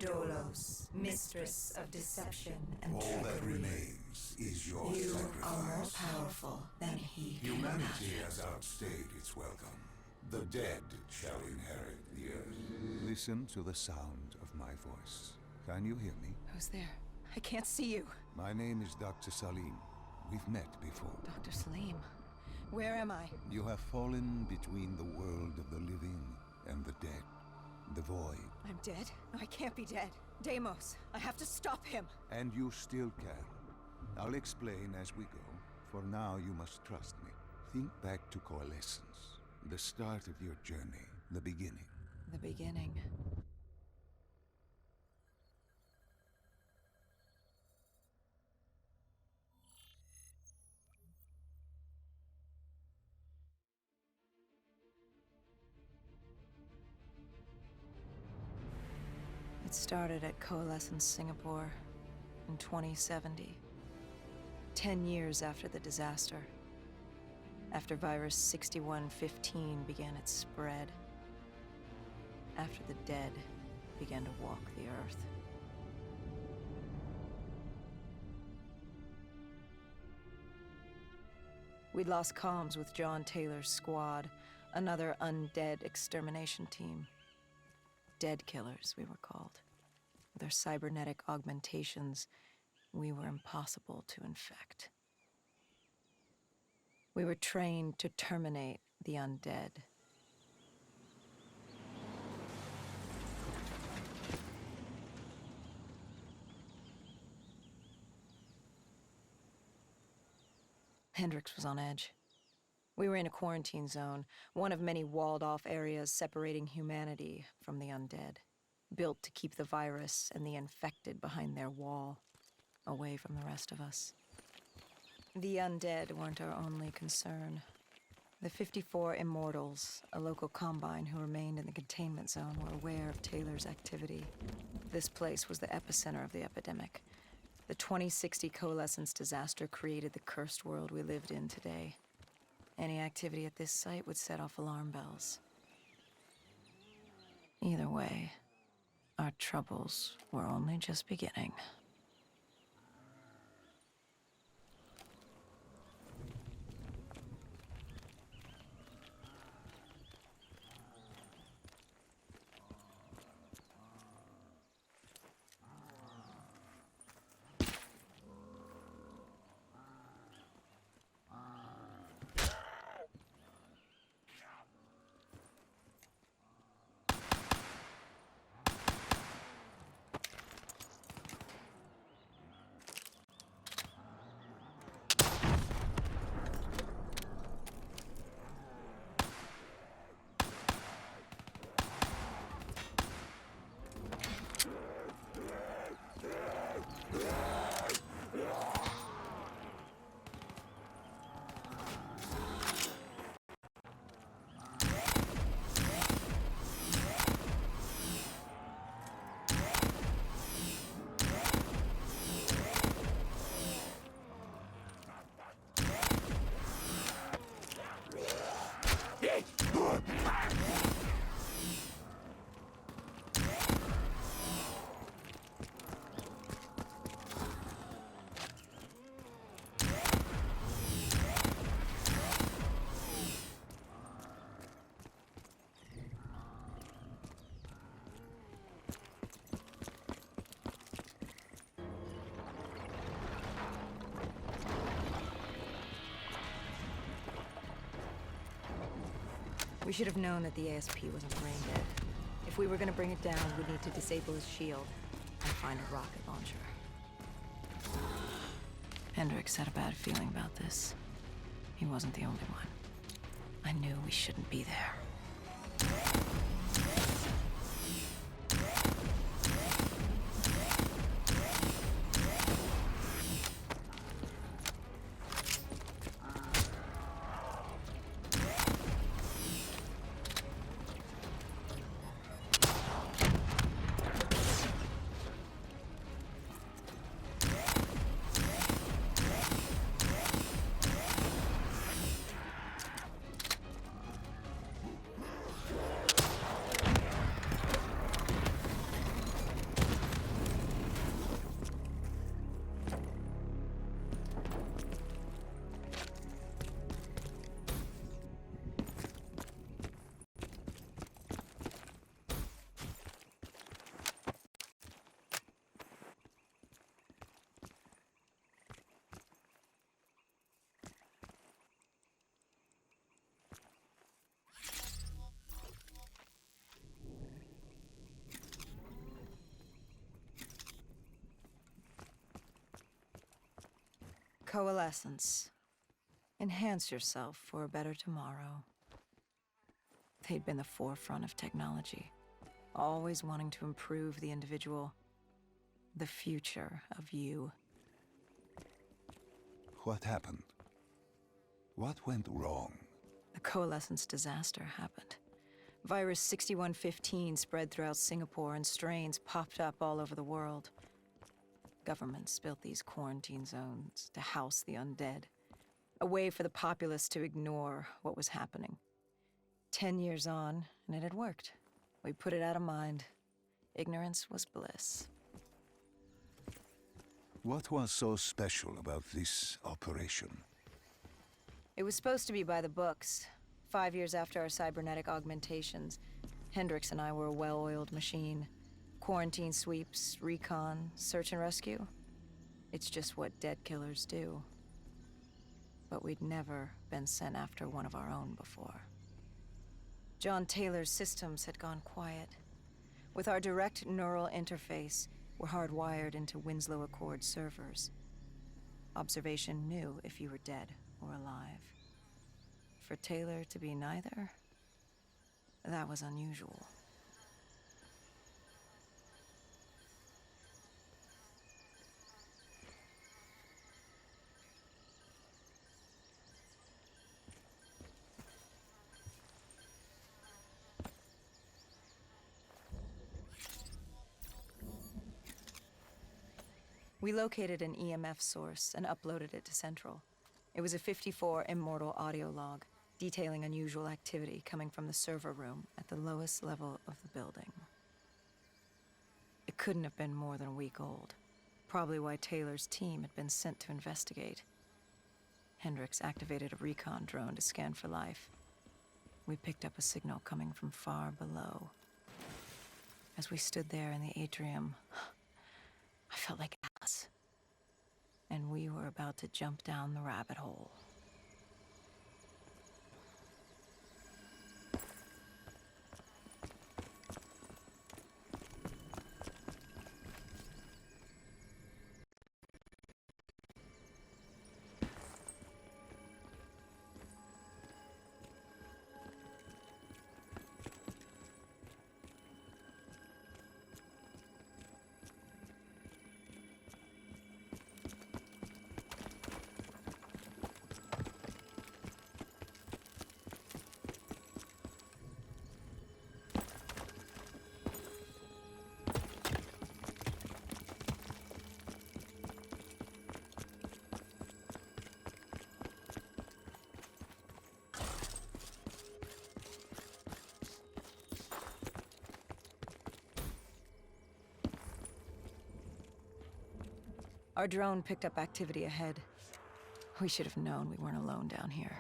Dolos, mistress of deception and All trickery. that remains is your You sacrifice. are more powerful than he can Humanity imagine. has outstayed its welcome. The dead shall inherit the earth. Listen to the sound of my voice. Can you hear me? Who's there? I can't see you. My name is Dr. Salim. We've met before. Dr. Salim. Where am I? You have fallen between the world of the living and the dead. The void. I'm dead? No, I can't be dead. Deimos, I have to stop him. And you still can. I'll explain as we go. For now, you must trust me. Think back to Coalescence. The start of your journey. The beginning. The beginning. It started at Coalescence Singapore in 2070. 10 years after the disaster. After Virus 6115 began its spread. After the dead began to walk the earth. We'd lost comms with John Taylor's squad, another undead extermination team. Dead killers, we were called. With our cybernetic augmentations, we were impossible to infect. We were trained to terminate the undead. Hendricks was on edge. We were in a quarantine zone, one of many walled-off areas separating humanity from the undead, built to keep the virus and the infected behind their wall, away from the rest of us. The undead weren't our only concern. The 54 Immortals, a local combine who remained in the containment zone, were aware of Taylor's activity. This place was the epicenter of the epidemic. The 2060 Coalescence disaster created the cursed world we lived in today. Any activity at this site would set off alarm bells. Either way, our troubles were only just beginning. We should have known that the ASP wasn't brain dead. If we were gonna bring it down, we'd need to disable his shield and find a rocket launcher. Hendricks had a bad feeling about this. He wasn't the only one. I knew we shouldn't be there. Coalescence. Enhance yourself for a better tomorrow. They'd been the forefront of technology, always wanting to improve the individual, the future of you. What happened? What went wrong? The Coalescence disaster happened. Virus 6115 spread throughout Singapore and strains popped up all over the world. Governments built these quarantine zones to house the undead, a way for the populace to ignore what was happening. 10 years on, and it had worked. We put it out of mind. Ignorance was bliss. What was so special about this operation? It was supposed to be by the books. 5 years after our cybernetic augmentations, Hendricks and I were a well-oiled machine. Quarantine sweeps, recon, search and rescue. It's just what dead killers do. But we'd never been sent after one of our own before. John Taylor's systems had gone quiet. With our direct neural interface, we're hardwired into Winslow Accord servers. Observation knew if you were dead or alive. For Taylor to be neither, that was unusual. We located an EMF source and uploaded it to Central. It was a 54 immortal audio log, detailing unusual activity coming from the server room at the lowest level of the building. It couldn't have been more than a week old, probably why Taylor's team had been sent to investigate. Hendricks activated a recon drone to scan for life. We picked up a signal coming from far below. As we stood there in the atrium, I felt like Alice. And we were about to jump down the rabbit hole. Our drone picked up activity ahead. We should have known we weren't alone down here.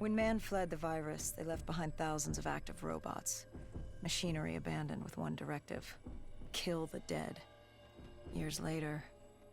When man fled the virus, they left behind thousands of active robots. Machinery abandoned with one directive: kill the dead. Years later,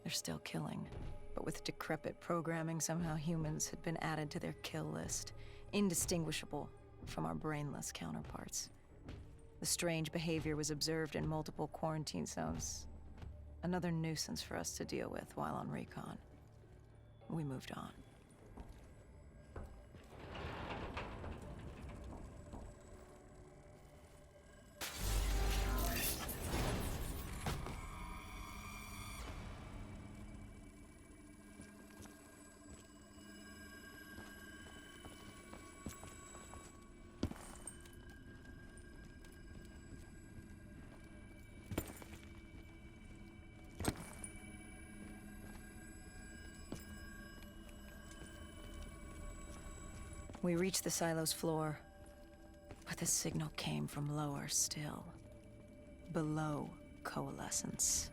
they're still killing. But with decrepit programming, somehow humans had been added to their kill list, indistinguishable from our brainless counterparts. The strange behavior was observed in multiple quarantine zones. Another nuisance for us to deal with while on recon. We moved on. We reached the silo's floor, but the signal came from lower still. Below Coalescence.